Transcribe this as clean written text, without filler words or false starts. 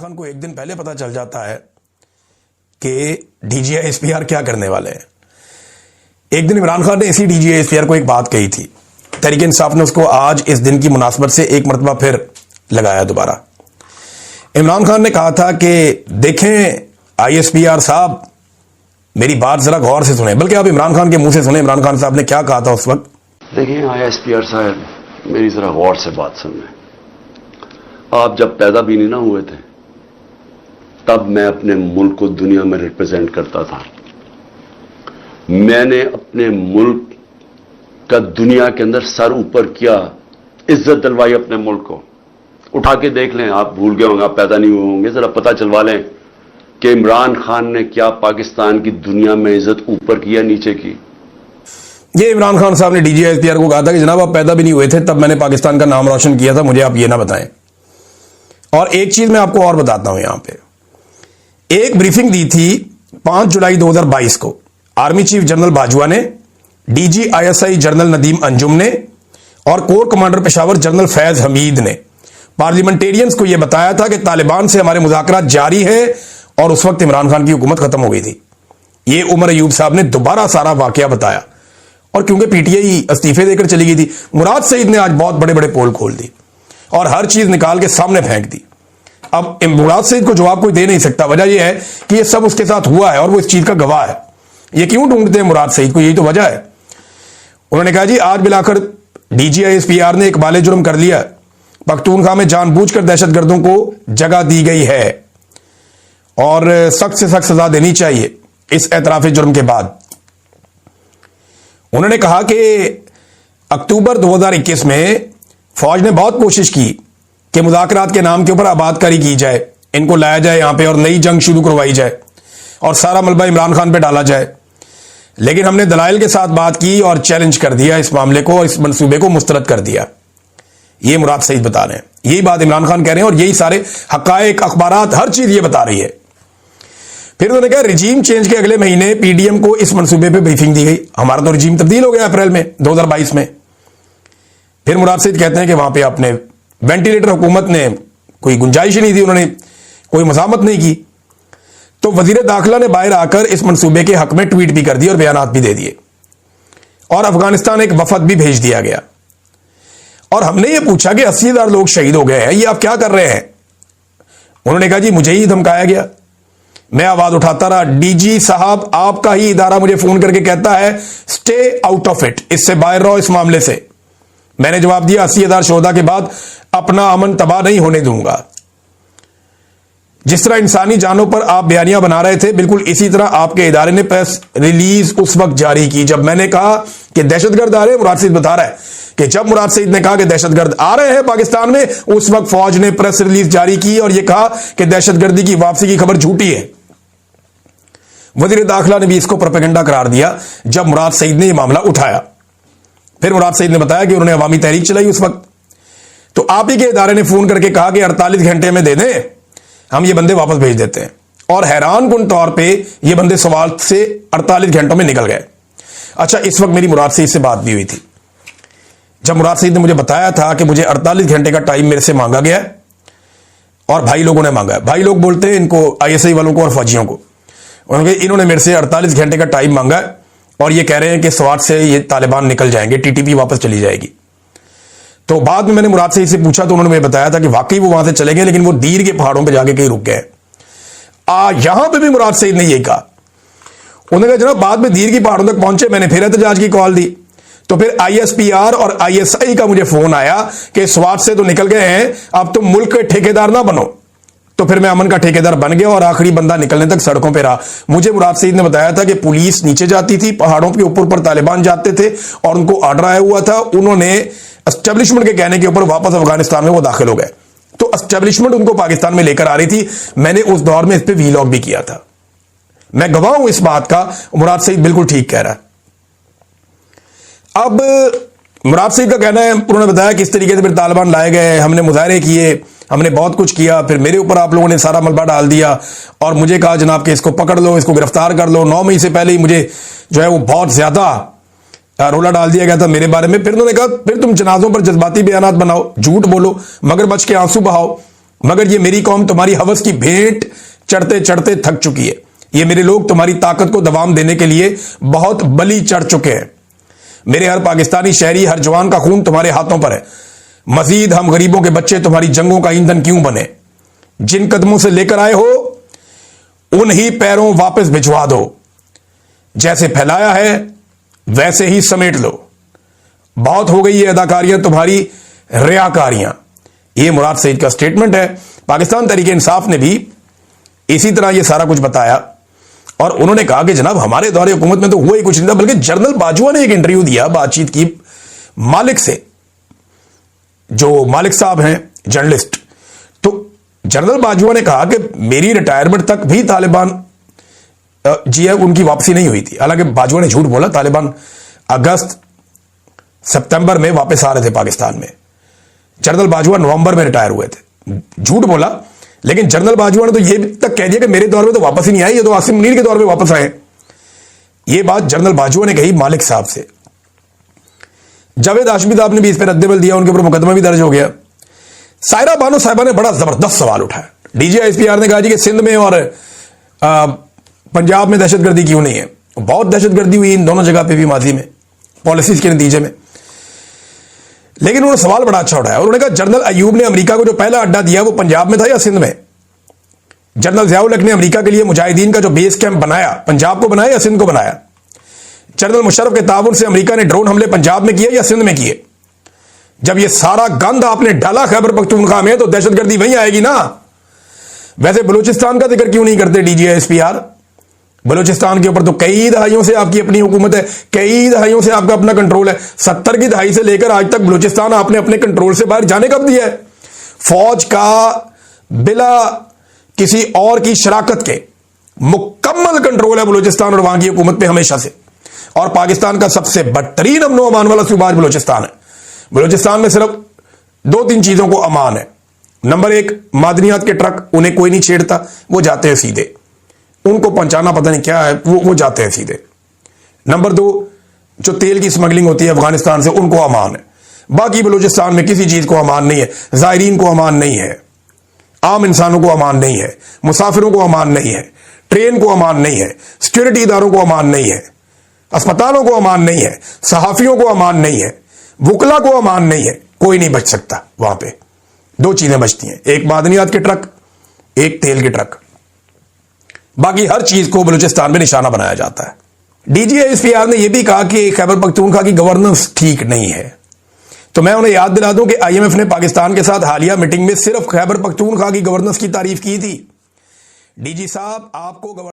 खान को एक दिन पहले पता चल जाता है कि DGI-SPR क्या करने वाले हैं। एक दिन इमरान खान ने इसी DGI-SPR को एक बात कही थी, तहरीक इंसाफ ने उसको आज इस दिन की मुनासबत से एक मरतबा फिर लगाया दोबारा। इमरान खान ने कहा था कि देखें ISPR साहब, मेरी बात जरा गौर से सुने, बल्कि आप इमरान खान के मुंह से सुने इमरान खान साहब ने क्या कहा था उस वक्त। देखें ISPR साहब, मेरी जरा गौर से बात सुन लें। आप जब पैदा भी नहीं ना हुए थे तब मैं अपने मुल्क को दुनिया में रिप्रेजेंट करता था। मैंने अपने मुल्क का दुनिया के अंदर सर ऊपर किया, इज्जत दिलवाई अपने मुल्क को। उठा के देख लें, आप भूल गए होंगे, आप पैदा नहीं हुए होंगे, जरा पता चलवा लें कि इमरान खान ने क्या पाकिस्तान की दुनिया में इज्जत ऊपर की या नीचे की। ये इमरान खान साहब ने DGI-SPR को कहा था कि जनाब आप पैदा भी नहीं हुए थे तब मैंने पाकिस्तान का नाम रोशन किया था, मुझे आप ये ना बताएं। और एक चीज मैं आपको और बताता हूं, यहां पे एक ब्रीफिंग दी थी 5 जुलाई 2022 को आर्मी चीफ जनरल बाजवा ने, DG ISI general Nadeem Anjum ने और core commander Peshawar general Faiz Hamid ने पार्लियामेंटेरियंस को यह बताया था कि तालिबान से हमारे मुज़ाकरात जारी है और उस वक्त इमरान खान की हुकूमत खत्म हो गई थी। ये उमर अयूब साहब ने दोबारा सारा वाकया बताया, और क्योंकि PTI इस्तीफे देकर चली गई थी, मुराद सईद ने आज बहुत बड़े बड़े पोल खोल दी और हर चीज निकाल के सामने फेंक दी। अब मुराद सईद को जवाब कोई दे नहीं सकता, वजह यह है कि यह सब उसके साथ हुआ है और वो इस चीज का गवाह है। ये क्यों ढूंढते हैं मुराद सईद को, यही तो वजह है। उन्होंने कहा जी आज मिलाकर DGI-SPR ने एक बाले जुर्म कर लिया, पख्तूनख्वा में जानबूझकर दहशतगर्दों को जगह दी गई है और सख्त से सख्त सजा देनी चाहिए इस एतराफी जुर्म के बाद। उन्होंने कहा कि अक्टूबर 2021 में फौज ने बहुत कोशिश की कि मुज़ाकरात के नाम के ऊपर आबादकारी की जाए, इनको लाया जाए यहां पे और नई जंग शुरू करवाई जाए और सारा मलबा इमरान खान पे डाला जाए, लेकिन हमने दलाइल के साथ बात की और चैलेंज कर दिया इस मामले को, इस मंसूबे को मुस्तरद कर दिया। ये मुराद सईद बता रहे हैं, यही बात इमरान खान कह रहे हैं और यही सारे हकायक, अखबारात, हर चीज ये बता रही है। फिर उन्होंने कहा रिजीम चेंज के अगले महीने PDM को इस मंसूबे पे ब्रीफिंग दी गई। हमारा तो रिजीम तब्दील हो गया अप्रैल में 2022 में। फिर मुराद सईद कहते हैं कि वहां पे आपने वेंटिलेटर, हुकूमत ने कोई गुंजाइश ही नहीं दी, उन्होंने कोई मज़ामत नहीं की। तो वजीर दाखिला ने बाहर आकर इस मंसूबे के हक में ट्वीट भी कर दिए और बयानात भी दे दिए और अफगानिस्तान एक वफद भी भेज दिया गया। और हमने ये पूछा कि 80,000 लोग शहीद हो गए हैं, ये आप क्या कर रहे हैं। उन्होंने कहा जी मुझे ही धमकाया गया, मैं आवाज उठाता रहा। DG साहब, आपका ही इदारा मुझे फोन करके कहता है स्टे आउट ऑफ इट, इससे बाहर रहो इस मामले से। मैंने जवाब दिया 80,000 शोहदा के बाद अपना अमन तबाह नहीं होने दूंगा। जिस तरह इंसानी जानों पर आप बयानियां बना रहे थे, बिल्कुल इसी तरह आपके इदारे ने प्रेस रिलीज उस वक्त जारी की जब मैंने कहा कि दहशतगर्द आ रहे हैं। मुराद सईद बता रहा है कि जब मुराद सईद ने कहा कि दहशतगर्द आ रहे हैं पाकिस्तान में, उस वक्त फौज ने प्रेस रिलीज जारी की और यह कहा कि दहशतगर्दी की वापसी की खबर झूठी है। वजीर दाखिला ने भी इसको प्रोपेगेंडा करार दिया जब मुराद सईद ने यह मामला उठाया। फिर मुराद सईद ने बताया कि उन्होंने अवामी तहरीक चलाई उस वक्त, तो आप ही के इदारे ने फोन करके कहा कि 48 घंटे में दे दें, हम ये बंदे वापस भेज देते हैं। और हैरान कुन तौर पे ये बंदे सवाल से 48 घंटों में निकल गए। अच्छा, इस वक्त मेरी मुराद सईद से बात भी हुई थी। जब मुराद सईद ने मुझे बताया था कि मुझे 48 घंटे का टाइम मेरे से मांगा गया और भाई लोगों ने मांगा है, भाई लोग बोलते हैं इनको ISI वालों को और फौजियों को, इन्होंने मेरे से 48 घंटे का टाइम मांगा है और ये कह रहे हैं कि स्वात से ये तालिबान निकल जाएंगे, TTP वापस चली जाएगी। तो बाद में मैंने मुराद सईद से पूछा तो उन्होंने मुझे बताया था कि वाकई वो वहां से चले गए, लेकिन वो दीर के पहाड़ों पे जाके कहीं रुक गए। यहां पे भी मुराद सईद ने यही कहा। उन्होंने कहा जनाब बाद में दीर की पहाड़ों तक पहुंचे, मैंने फिर एहतजाज की कॉल दी, तो फिर ISPR और ISI का मुझे फोन आया कि स्वात से तो निकल गए हैं, अब तुम मुल्क के ठेकेदार ना बनो। तो फिर मैं अमन का ठेकेदार बन गया और आखिरी बंदा निकलने तक सड़कों पे रहा। मुझे मुराद सईद ने बताया था कि पुलिस नीचे जाती थी, पहाड़ों के ऊपर तालिबान जाते थे और उनको ऑर्डर आया हुआ था, उन्होंने एस्टेब्लिशमेंट के कहने के ऊपर वापस अफगानिस्तान में वो दाखिल हो गए। तो एस्टेब्लिशमेंट उनको पाकिस्तान में लेकर आ रही थी। मैंने उस दौर में इस पर वीलॉग भी किया था, मैं गवाह हूं इस बात का। मुराद सईद बिल्कुल ठीक कह रहा है। अब मुराद सईद का कहना है, उन्होंने बताया किस तरीके से फिर तालिबान लाए गए, हमने मुजाहरे किए, हमने बहुत कुछ किया, फिर मेरे ऊपर आप लोगों ने सारा मलबा डाल दिया और मुझे कहा जनाब कि इसको पकड़ लो, इसको गिरफ्तार कर लो। 9 मई से पहले ही मुझे जो है वो बहुत ज्यादा रोला डाल दिया गया था मेरे बारे में। फिर उन्होंने कहा फिर तुम जनाजों पर जज्बाती बयानात बनाओ, झूठ बोलो, मगरमच्छ के आंसू बहाओ, मगर ये मेरी कौम तुम्हारी हवस की भेंट चढ़ते चढ़ते थक चुकी है। ये मेरे लोग तुम्हारी ताकत को दबाम देने के लिए बहुत बलि चढ़ चुके हैं। मेरे हर पाकिस्तानी शहरी, हर जवान का खून तुम्हारे हाथों पर है। मजीद हम गरीबों के बच्चे तुम्हारी जंगों का ईंधन क्यों बने? जिन कदमों से लेकर आए हो उन्हीं पैरों वापस भिजवा दो। जैसे फैलाया है वैसे ही समेट लो। बहुत हो गई ये अदाकारियां तुम्हारी, रियाकारियां। ये मुराद सईद का स्टेटमेंट है। पाकिस्तान तहरीक इंसाफ ने भी इसी तरह ये सारा कुछ बताया और उन्होंने कहा कि जनाब हमारे दौरे हुकूमत में तो हुआ ही कुछ नहीं था, बल्कि जनरल बाजवा ने एक इंटरव्यू दिया, बातचीत की मालिक से, जो मालिक साहब हैं जर्नलिस्ट। तो जनरल बाजवा ने कहा कि मेरी रिटायरमेंट तक भी तालिबान जी है उनकी वापसी नहीं हुई थी। हालांकि बाजवा ने झूठ बोला, तालिबान अगस्त सितंबर में वापस आ रहे थे पाकिस्तान में। जनरल बाजवा नवंबर में रिटायर हुए थे। झूठ बोला, लेकिन जनरल बाजवा ने तो यह तक कह दिया कि मेरे दौर में तो वापस ही नहीं आए, ये तो आसिम मुनीर के दौर में वापस आए। यह बात जनरल बाजवा ने कही मालिक साहब से। जावेद हाशमी साहब ने भी इस पर रद्देबल दिया, उनके ऊपर मुकदमा भी दर्ज हो गया। सायरा बानो साहिबा ने बड़ा जबरदस्त सवाल उठाया। डीजीआईएसपीआर ने कहा जी कि सिंध में और पंजाब में दहशतगर्दी क्यों नहीं है? बहुत दहशतगर्दी हुई इन दोनों जगह पे भी माजी में, पॉलिसीज के नतीजे में। लेकिन उन्होंने सवाल बड़ा अच्छा उठाया। उन्होंने कहा जनरल अयूब ने अमेरिका को जो पहला अड्डा दिया वो पंजाब में था या सिंध में? जनरल ज़ियाउल हक ने अमेरिका के लिए मुजाहिदीन का जो बेस कैंप बनाया, पंजाब को बनाया या सिंध को बनाया? जनरल मुशर्रफ के ताउन से अमेरिका ने ड्रोन हमले पंजाब में किए या सिंध में किए? जब ये सारा गंद आपने डाला खैबर पख्तूनख्वा में तो दहशतगर्दी वहीं आएगी ना। वैसे बलूचिस्तान का जिक्र क्यों नहीं करते डीजीआईएसपीआर? बलूचिस्तान के ऊपर तो कई दहाइयों से आपकी अपनी हुकूमत है, कई दहाइयों से आपका अपना कंट्रोल है। 70 की दहाई से लेकर आज तक बलूचिस्तान आपने अपने कंट्रोल से बाहर जाने कब दिया है? फौज का बिला किसी और की शराकत के मुकम्मल कंट्रोल है बलूचिस्तान और वहां की हुकूमत पे हमेशा से। और पाकिस्तान का सबसे बदतरीन अमनो अमान वाला सूबा आज बलूचिस्तान है। बलूचिस्तान में सिर्फ 2-3 चीजों को अमान है। नंबर 1, मादनियात के ट्रक, उन्हें कोई नहीं छेड़ता, वो जाते हैं सीधे, उनको पहुंचाना पता नहीं क्या है, वो जाते हैं सीधे। नंबर 2, जो तेल की स्मगलिंग होती है अफगानिस्तान से, उनको अमान है। बाकी बलूचिस्तान में किसी चीज को अमान नहीं है। जायरीन को अमान नहीं है, आम इंसानों को अमान नहीं है, मुसाफिरों को अमान नहीं है, ट्रेन को अमान नहीं है, सिक्योरिटी इदारों को अमान नहीं है, अस्पतालों को अमान नहीं है, सहाफियों को अमान नहीं है, वुकला को अमान नहीं है। कोई नहीं बच सकता वहां पे। 2 चीजें बचती हैं, एक मादनियात के ट्रक, एक तेल के ट्रक। बाकी हर चीज को बलूचिस्तान में निशाना बनाया जाता है। डीजीआईएसपीआर ने यह भी कहा कि खैबर पख्तूनख्वा की गवर्नेंस ठीक नहीं है। तो मैं उन्हें याद दिला दूं कि आईएमएफ ने पाकिस्तान के साथ हालिया मीटिंग में सिर्फ खैबर पख्तूनख्वा की गवर्नेंस की तारीफ की थी। डीजी साहब, आपको